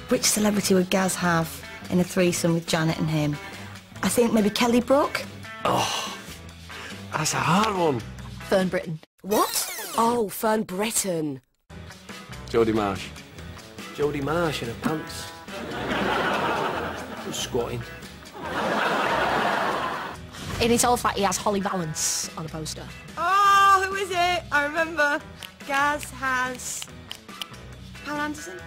Which celebrity would Gaz have in a threesome with Janet and him? I think maybe Kelly Brook. Oh, that's a hard one. Fern Britton. What? Oh, Fern Britton. Jodie Marsh. Jodie Marsh in her pants. Just squatting. In his whole flat, he has Holly Valance on a poster. Oh, who is it? I remember. Gaz has... Pamela Anderson?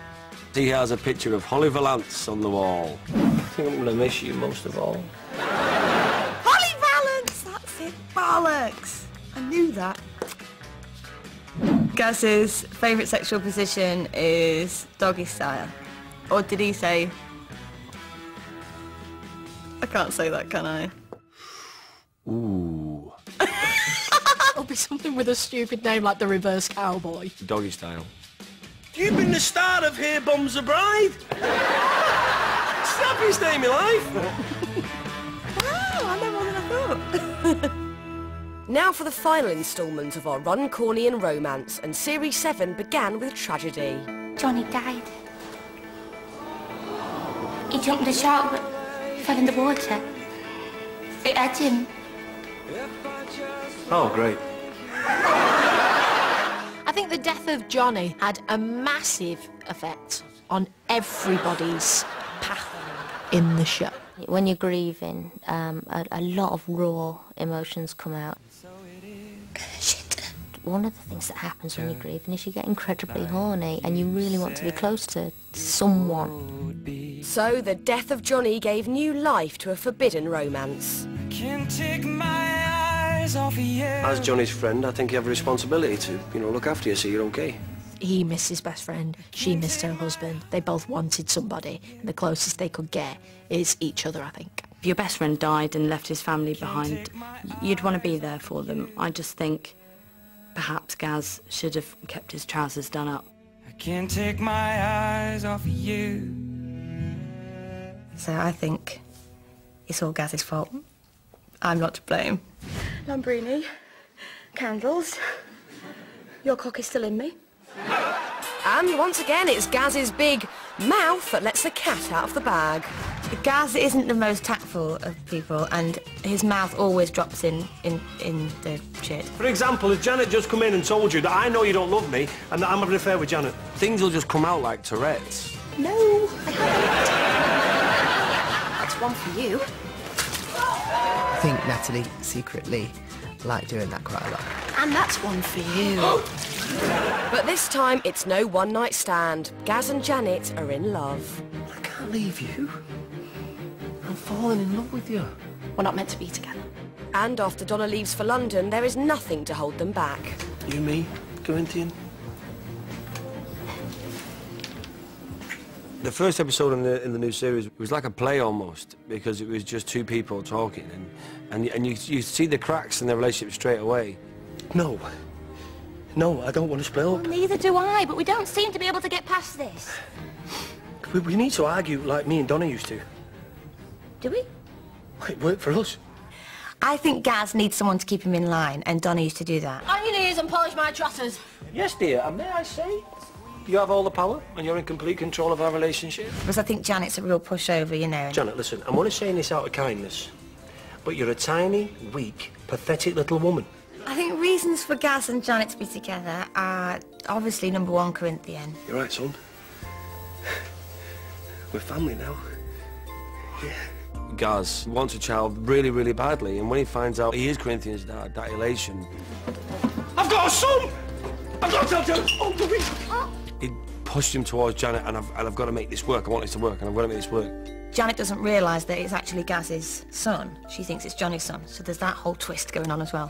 He has a picture of Holly Valance on the wall. I think I'm going to miss you most of all. Holly Valance! That's it. Bollocks! I knew that. Gaz's favourite sexual position is doggy style. Or did he say... I can't say that, can I? Ooh. It'll be something with a stupid name like the Reverse Cowboy. Doggy style. You've been the star of Here Bums a Bride. It's the happiest day in my life. Wow, I know more than I thought. Now for the final instalment of our Runcornian romance, and Series 7 began with tragedy. Johnny died. He jumped the shark, but fell in the water. It had him. Oh, great. I think the death of Johnny had a massive effect on everybody's path in the show. When you're grieving, a lot of raw emotions come out. Shit. One of the things that happens when you're grieving is you get incredibly horny and you really want to be close to someone. So the death of Johnny gave new life to a forbidden romance. As Johnny's friend, I think you have a responsibility to, look after you so you're okay. He missed his best friend, she missed her husband. They both wanted somebody, and the closest they could get is each other, I think. If your best friend died and left his family behind, you'd want to be there for them. I just think perhaps Gaz should have kept his trousers done up. I can't take my eyes off of you. So I think it's all Gaz's fault. I'm not to blame. Lambrini, candles. Your cock is still in me. And once again, it's Gaz's big mouth that lets the cat out of the bag. Gaz isn't the most tactful of people, and his mouth always drops in the shit. For example, if Janet just come in and told you that I know you don't love me and that I'm having an affair with Janet, things will just come out like Tourette's. No, I haven't. That's one for you. I think Natalie secretly liked doing that quite a lot. And that's one for you. But this time, it's no one-night stand. Gaz and Janet are in love. I can't leave you. I'm falling in love with you. We're not meant to be together. And after Donna leaves for London, there is nothing to hold them back. You and me, Corinthian. The first episode in the new series was like a play almost, because it was just two people talking, and you see the cracks in their relationship straight away. No, I don't want to split up. Well, neither do I, but we don't seem to be able to get past this. We need to argue like me and Donna used to. Do we? It worked for us. I think Gaz needs someone to keep him in line, and Donna used to do that. On your knees and polish my trotters. Yes, dear, and may I say, you have all the power, and you're in complete control of our relationship. Because I think Janet's a real pushover, you know. Janet, listen, I'm only saying this out of kindness, but you're a tiny, weak, pathetic little woman. I think reasons for Gaz and Janet to be together are obviously number one, Corinthian. You're right, son. We're family now. Yeah. Gaz wants a child really, really badly, and when he finds out he is Corinthian's dad, that elation... I've got a son! I've got to tell Janet! Oh, do we? He pushed him towards Janet, and I've got to make this work. I want this to work, and I've got to make this work. Janet doesn't realise that it's actually Gaz's son. She thinks it's Johnny's son, so there's that whole twist going on as well.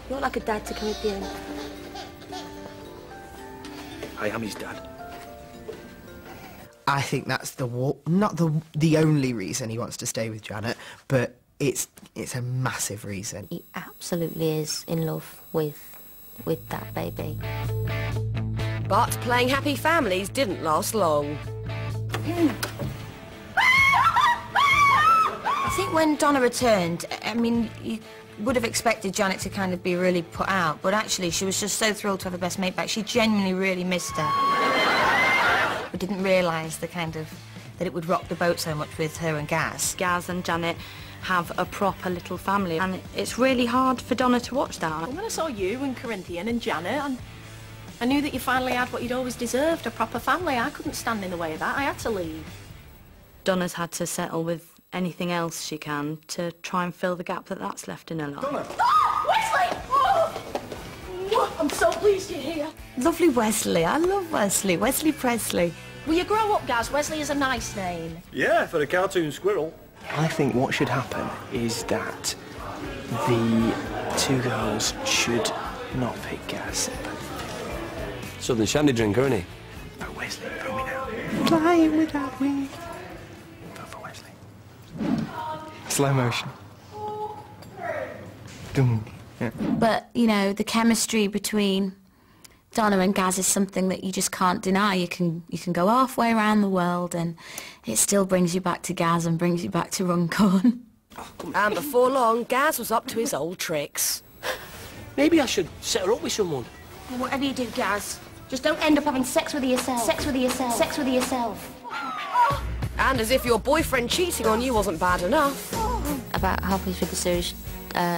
You're like a dad to Corinthian. I am his dad. I think that's not the only reason he wants to stay with Janet, but it's a massive reason. He absolutely is in love with that baby. But playing happy families didn't last long. I think when Donna returned, I mean, you would have expected Janet to kind of be really put out, but actually she was just so thrilled to have her best mate back. She genuinely really missed her. We didn't realise the kind of that it would rock the boat so much with her and Gaz. Gaz and Janet have a proper little family, and it's really hard for Donna to watch that. Well, when I saw you and Corinthian and Janet, I knew that you finally had what you'd always deserved, a proper family. I couldn't stand in the way of that. I had to leave. Donna's had to settle with anything else she can to try and fill the gap that's left in her life. Donna! Oh, Wesley! Oh! I'm so pleased you're here. Lovely Wesley. I love Wesley. Wesley Presley. Will you grow up, Gaz? Wesley is a nice name. Yeah, for a cartoon squirrel. I think what should happen is that the two girls should not pick Gaz. Southern shandy drinker, isn't he? But Wesley, for me now. Flying without wings. Vote for Wesley. Slow motion. Dum. Yeah. But, you know, the chemistry between Donna and Gaz is something that you just can't deny. You can go halfway around the world and it still brings you back to Gaz and brings you back to Runcorn. And before long, Gaz was up to his old tricks. Maybe I should set her up with someone. Well, whatever you do, Gaz, just don't end up having sex with yourself. Sex with yourself. Sex with yourself. And as if your boyfriend cheating on you wasn't bad enough. About halfway through the series,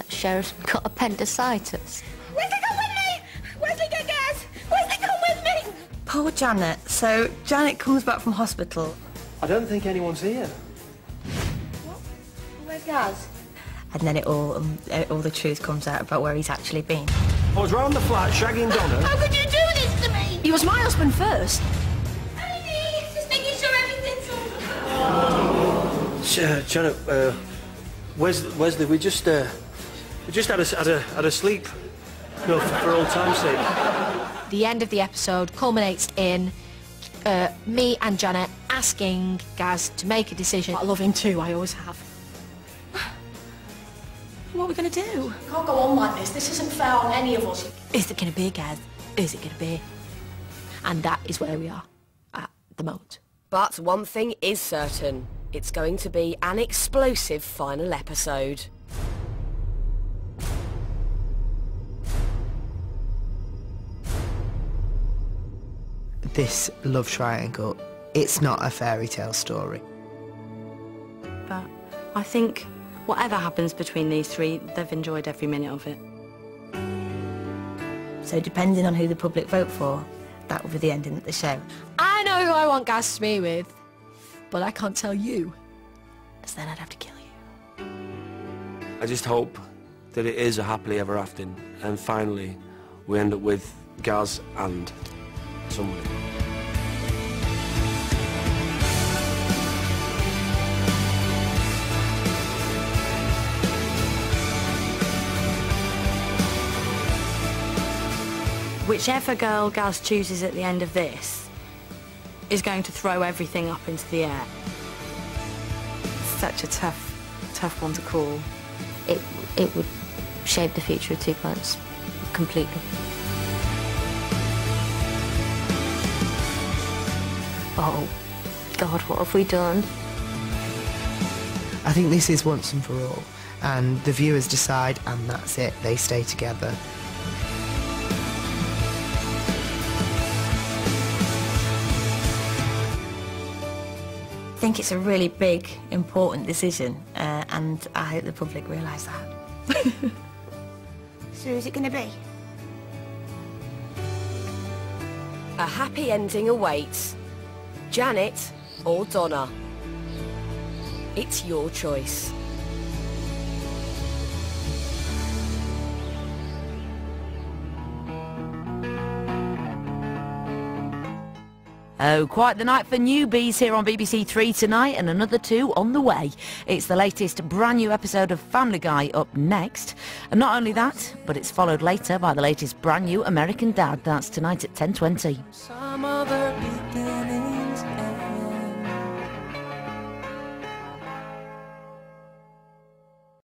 Cher's got appendicitis. Wesley, come with me! Wesley, get Gaz! Wesley, come with me! Poor Janet. So, Janet comes back from hospital. I don't think anyone's here. Where's Gaz? And then all the truth comes out about where he's actually been. I was round the flat shagging Donna. How could you do this to me? He was my husband first. Just making sure everything's... Janet, Wesley, we just had a sleep. No, for old time's sake. The end of the episode culminates in me and Janet asking Gaz to make a decision. I love him too, I always have. What are we going to do? We can't go on like this. This isn't fair on any of us. Is it going to be, Gaz? Is it going to be? And that is where we are at the moment. But one thing is certain. It's going to be an explosive final episode. This love triangle, it's not a fairy tale story. But I think whatever happens between these three, they've enjoyed every minute of it. So depending on who the public vote for, that will be the ending of the show. I know who I want Gaz to be with, but I can't tell you, because then I'd have to kill you. I just hope that it is a happily ever after, and finally we end up with Gaz and somebody. Whichever girl Gaz chooses at the end of this is going to throw everything up into the air. Such a tough one to call. It would shape the future of 2 Pints completely. Oh, God, what have we done? I think this is once and for all, and the viewers decide, and that's it, they stay together. I think it's a really big, important decision, and I hope the public realise that. So who's it going to be? A happy ending awaits. Janet or Donna. It's your choice. Oh, quite the night for newbies here on BBC 3 tonight, and another 2 on the way. It's the latest brand new episode of Family Guy up next. And not only that, but it's followed later by the latest brand new American Dad. That's tonight at 10:20. Some other